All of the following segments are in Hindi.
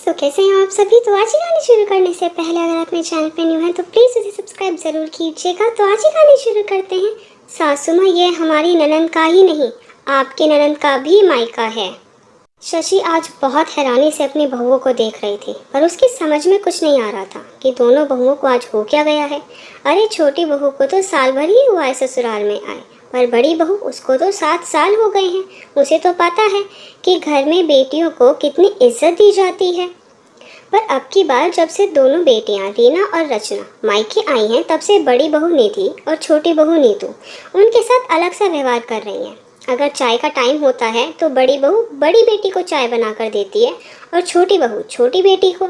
तो कैसे हैं आप सभी। तो आज ही कहानी शुरू करने से पहले अगर आप मेरे चैनल पे न्यू हैं तो प्लीज़ उसे सब्सक्राइब ज़रूर कीजिएगा। तो आज ही कहानी शुरू करते हैं। सासू माँ, ये हमारी ननंद का ही नहीं, आपकी ननंद का भी मायका है। शशि आज बहुत हैरानी से अपनी बहुओं को देख रही थी, पर उसकी समझ में कुछ नहीं आ रहा था कि दोनों बहुओं को आज हो क्या गया है। अरे छोटी बहू को तो साल भर ही हुआ है ससुराल में आए, पर बड़ी बहू, उसको तो 7 साल हो गए हैं। उसे तो पता है कि घर में बेटियों को कितनी इज्जत दी जाती है। पर अब की बार जब से दोनों बेटियां रीना और रचना मायके आई हैं, तब से बड़ी बहू निधि और छोटी बहू नीतू उनके साथ अलग सा व्यवहार कर रही हैं। अगर चाय का टाइम होता है तो बड़ी बहू बड़ी बेटी को चाय बनाकर देती है और छोटी बहू छोटी बेटी को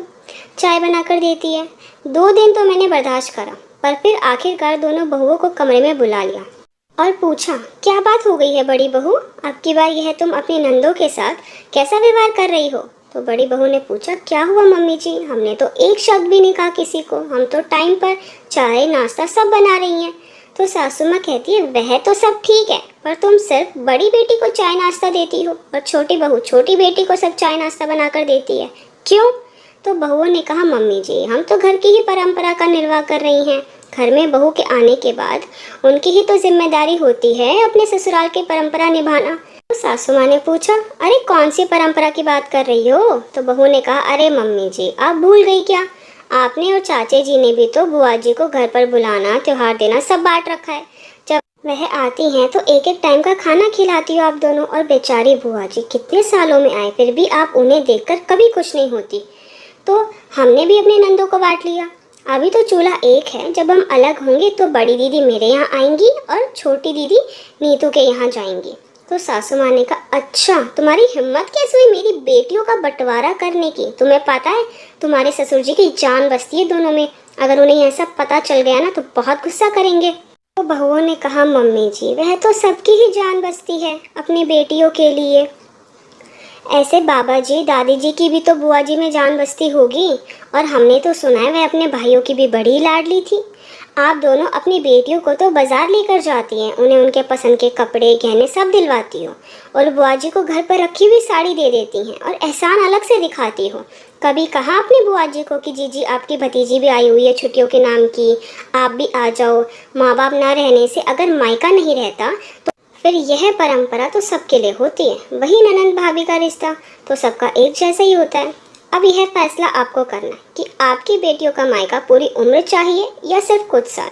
चाय बनाकर देती है। 2 दिन तो मैंने बर्दाश्त करा, पर फिर आखिरकार दोनों बहुओं को कमरे में बुला लिया और पूछा, क्या बात हो गई है बड़ी बहू, अब की बार यह तुम अपनी नंदों के साथ कैसा व्यवहार कर रही हो। तो बड़ी बहू ने पूछा, क्या हुआ मम्मी जी, हमने तो एक शब्द भी नहीं कहा किसी को, हम तो टाइम पर चाय नाश्ता सब बना रही हैं। तो सासू माँ कहती है, वह तो सब ठीक है, पर तुम सिर्फ बड़ी बेटी को चाय नाश्ता देती हो और छोटी बहू छोटी बेटी को सब चाय नाश्ता बनाकर देती है, क्यों। तो बहुओं ने कहा, मम्मी जी, हम तो घर की ही परंपरा का निर्वाह कर रही हैं। घर में बहू के आने के बाद उनकी ही तो जिम्मेदारी होती है अपने ससुराल की परंपरा निभाना। तो सासू माँ ने पूछा, अरे कौन सी परंपरा की बात कर रही हो। तो बहू ने कहा, अरे मम्मी जी, आप भूल गई क्या, आपने और चाचे जी ने भी तो बुआ जी को घर पर बुलाना, त्योहार देना सब बांट रखा है। जब वह आती हैं तो एक एक टाइम का खाना खिलाती हो आप दोनों। और बेचारी बुआ जी कितने सालों में आए, फिर भी आप उन्हें देखकर कभी खुश नहीं होती। तो हमने भी अपने नंदों को बांट लिया। अभी तो चूल्हा एक है, जब हम अलग होंगे तो बड़ी दीदी मेरे यहाँ आएंगी और छोटी दीदी नीतू के यहाँ जाएंगी। तो सासू माँ ने कहा, अच्छा तुम्हारी हिम्मत कैसे हुई मेरी बेटियों का बंटवारा करने की। तुम्हें पता है तुम्हारे ससुर जी की जान बसती है दोनों में, अगर उन्हें यह सब पता चल गया ना तो बहुत गुस्सा करेंगे। तो बहुओं ने कहा, मम्मी जी, वह तो सबकी ही जान बसती है अपनी बेटियों के लिए। ऐसे बाबा जी दादी जी की भी तो बुआ जी में जान बसती होगी, और हमने तो सुना है वह अपने भाइयों की भी बड़ी लाडली थी। आप दोनों अपनी बेटियों को तो बाजार लेकर जाती हैं, उन्हें उनके पसंद के कपड़े गहने सब दिलवाती हो, और बुआ जी को घर पर रखी हुई साड़ी दे देती हैं और एहसान अलग से दिखाती हो। कभी कहा अपनी बुआ जी को कि जी आपकी भतीजी भी आई हुई है छुट्टियों के नाम की, आप भी आ जाओ। माँ बाप ना रहने से अगर मायका नहीं रहता तो फिर यह परंपरा तो सबके लिए होती है। वही ननंद भाभी का रिश्ता तो सबका एक जैसा ही होता है। अब यह फैसला आपको करना है कि आपकी बेटियों का मायका पूरी उम्र चाहिए या सिर्फ कुछ साल।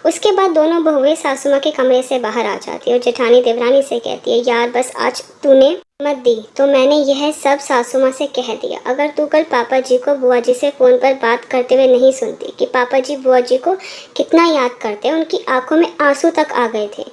उसके बाद दोनों बहुएं सासू माँ के कमरे से बाहर आ जाती है और जेठानी देवरानी से कहती है, यार बस आज तूने मत दी तो मैंने यह सब सासू माँ से कह दिया। अगर तू कल पापा जी को बुआ जी से फ़ोन पर बात करते हुए नहीं सुनती कि पापा जी बुआ जी को कितना याद करते हैं, उनकी आंखों में आंसू तक आ गए थे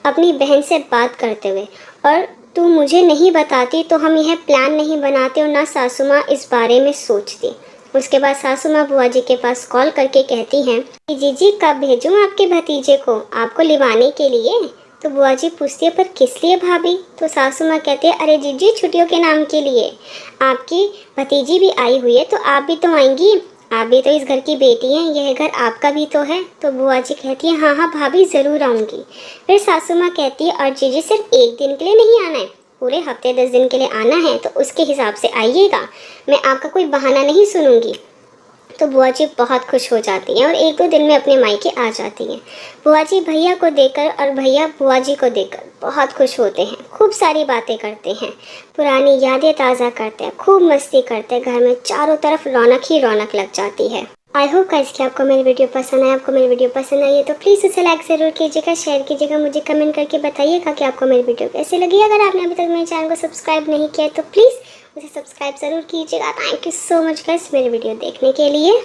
अपनी बहन से बात करते हुए, और तू मुझे नहीं बताती तो हम यह प्लान नहीं बनाते और ना सासू माँ इस बारे में सोचती। उसके बाद सासू माँ बुआ जी के पास कॉल करके कहती हैं कि जीजी कब भेजूँ आपके भतीजे को आपको लिवाने के लिए। तो बुआ जी पूछती है, पर किस लिए भाभी। तो सासू माँ कहते हैं, अरे जीजी छुट्टियों के नाम के लिए, आपकी भतीजी भी आई हुई है तो आप भी तो आएंगी, आप भी तो इस घर की बेटी हैं, यह घर आपका भी तो है। तो बुआ जी कहती है, हाँ हाँ भाभी ज़रूर आऊँगी। फिर सासू माँ कहती है, और जीजी सिर्फ एक दिन के लिए नहीं आना है, पूरे हफ्ते 10 दिन के लिए आना है, तो उसके हिसाब से आइएगा, मैं आपका कोई बहाना नहीं सुनूंगी। तो बुआ जी बहुत खुश हो जाती हैं और 1-2 दिन में अपने मायके आ जाती हैं। बुआ जी भैया को देखकर और भैया बुआ जी को देखकर बहुत खुश होते हैं, खूब सारी बातें करते हैं, पुरानी यादें ताज़ा करते हैं, खूब मस्ती करते हैं, घर में चारों तरफ रौनक ही रौनक लग जाती है। आई होप गाइस कि आपको मेरी वीडियो पसंद आए। आपको मेरी वीडियो पसंद आई है तो प्लीज़ उसे लाइक ज़रूर कीजिएगा, शेयर कीजिएगा, मुझे कमेंट करके बताइएगा कि आपको मेरी वीडियो कैसी लगी। अगर आपने अभी तक मेरे चैनल को सब्सक्राइब नहीं किया तो प्लीज़ उसे सब्सक्राइब ज़रूर कीजिएगा। Thank you so much guys मेरी वीडियो देखने के लिए।